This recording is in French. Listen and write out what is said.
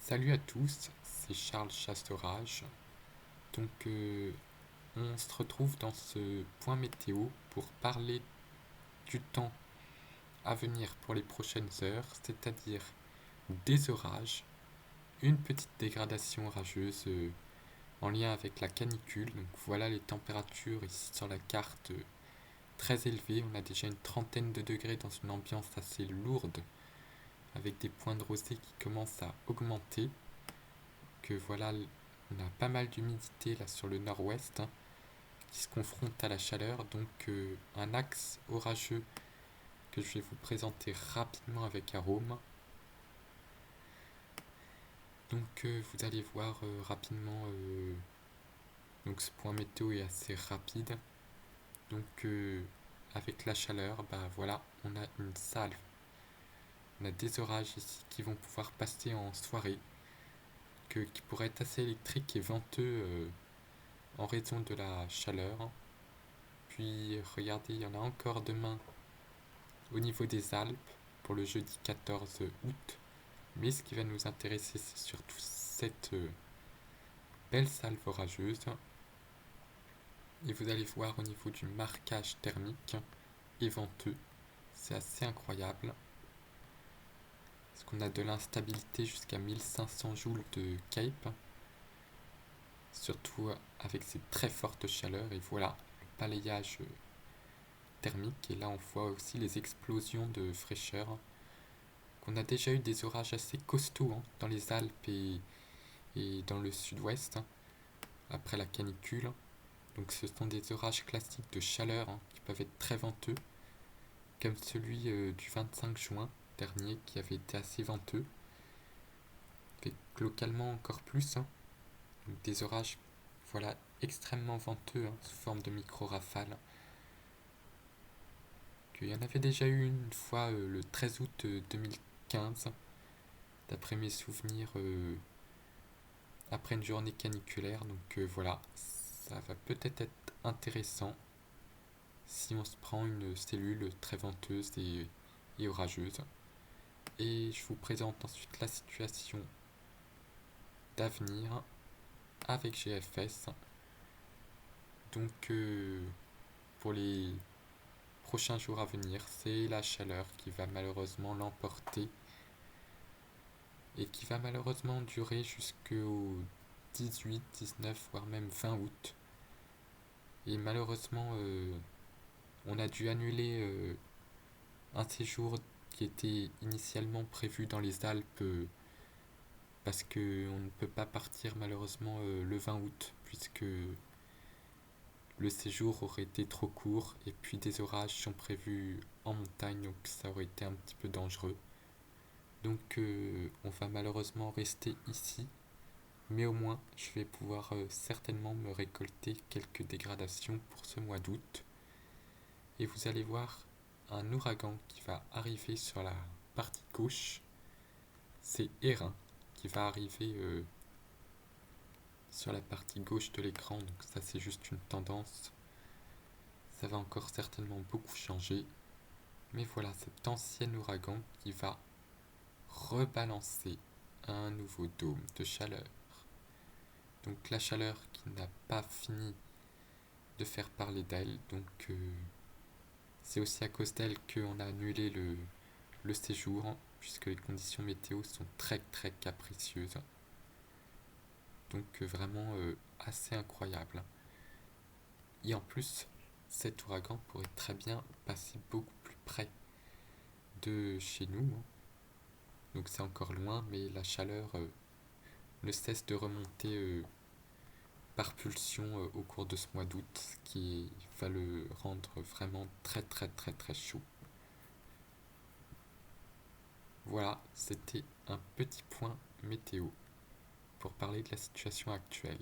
Salut à tous, c'est Charles Chasse-Orage. Donc, on se retrouve dans ce point météo pour parler du temps à venir pour les prochaines heures, c'est-à-dire des orages, une petite dégradation orageuse en lien avec la canicule. Donc, voilà les températures ici sur la carte très élevées. On a déjà une trentaine de degrés dans une ambiance assez lourde avec des points de rosée qui commencent à augmenter. Que voilà, on a pas mal d'humidité là sur le nord-ouest, hein, qui se confronte à la chaleur, donc un axe orageux que je vais vous présenter rapidement avec arôme. Donc vous allez voir rapidement, donc ce point météo est assez rapide. Donc avec la chaleur, bah voilà, on a une salve. On a des orages ici qui vont pouvoir passer en soirée, qui pourraient être assez électriques et venteux en raison de la chaleur. Puis regardez, il y en a encore demain au niveau des Alpes pour le jeudi 14 août. Mais ce qui va nous intéresser, c'est surtout cette belle salve orageuse. Et vous allez voir au niveau du marquage thermique et venteux, c'est assez incroyable. Parce qu'on a de l'instabilité jusqu'à 1500 joules de Cape, surtout avec ces très fortes chaleurs. Et voilà, le balayage thermique. Et là, on voit aussi les explosions de fraîcheur. On a déjà eu des orages assez costauds, hein, dans les Alpes et dans le sud-ouest, hein, après la canicule. Donc ce sont des orages classiques de chaleur, hein, qui peuvent être très venteux, comme celui du 25 juin dernier qui avait été assez venteux, et localement encore plus, hein. Donc des orages, voilà, extrêmement venteux, hein, sous forme de micro-rafales. Il y en avait déjà eu une fois le 13 août 2015, d'après mes souvenirs, après une journée caniculaire. Donc voilà, ça va peut-être être intéressant si on se prend une cellule très venteuse et orageuse. Et je vous présente ensuite la situation d'avenir avec GFS. Donc pour les prochains jours à venir, c'est la chaleur qui va malheureusement l'emporter et qui va malheureusement durer jusqu'au 18, 19, voire même 20 août. Et malheureusement, on a dû annuler un séjour qui était initialement prévu dans les Alpes, parce que on ne peut pas partir malheureusement le 20 août puisque le séjour aurait été trop court et puis des orages sont prévus en montagne, donc ça aurait été un petit peu dangereux. Donc on va malheureusement rester ici, mais au moins je vais pouvoir certainement me récolter quelques dégradations pour ce mois d'août. Et vous allez voir un ouragan qui va arriver sur la partie gauche, c'est Erin qui va arriver sur la partie gauche de l'écran, donc ça c'est juste une tendance. Ça va encore certainement beaucoup changer. Mais voilà, cet ancien ouragan qui va rebalancer un nouveau dôme de chaleur. Donc la chaleur qui n'a pas fini de faire parler d'elle, donc c'est aussi à cause d'elle qu'on a annulé le séjour, puisque les conditions météo sont très très capricieuses. Donc vraiment assez incroyable. Et en plus, cet ouragan pourrait très bien passer beaucoup plus près de chez nous, hein. Donc c'est encore loin, mais la chaleur ne cesse de remonter par pulsion au cours de ce mois d'août, ce qui va le rendre vraiment très très très très chaud. Voilà, c'était un petit point météo pour parler de la situation actuelle.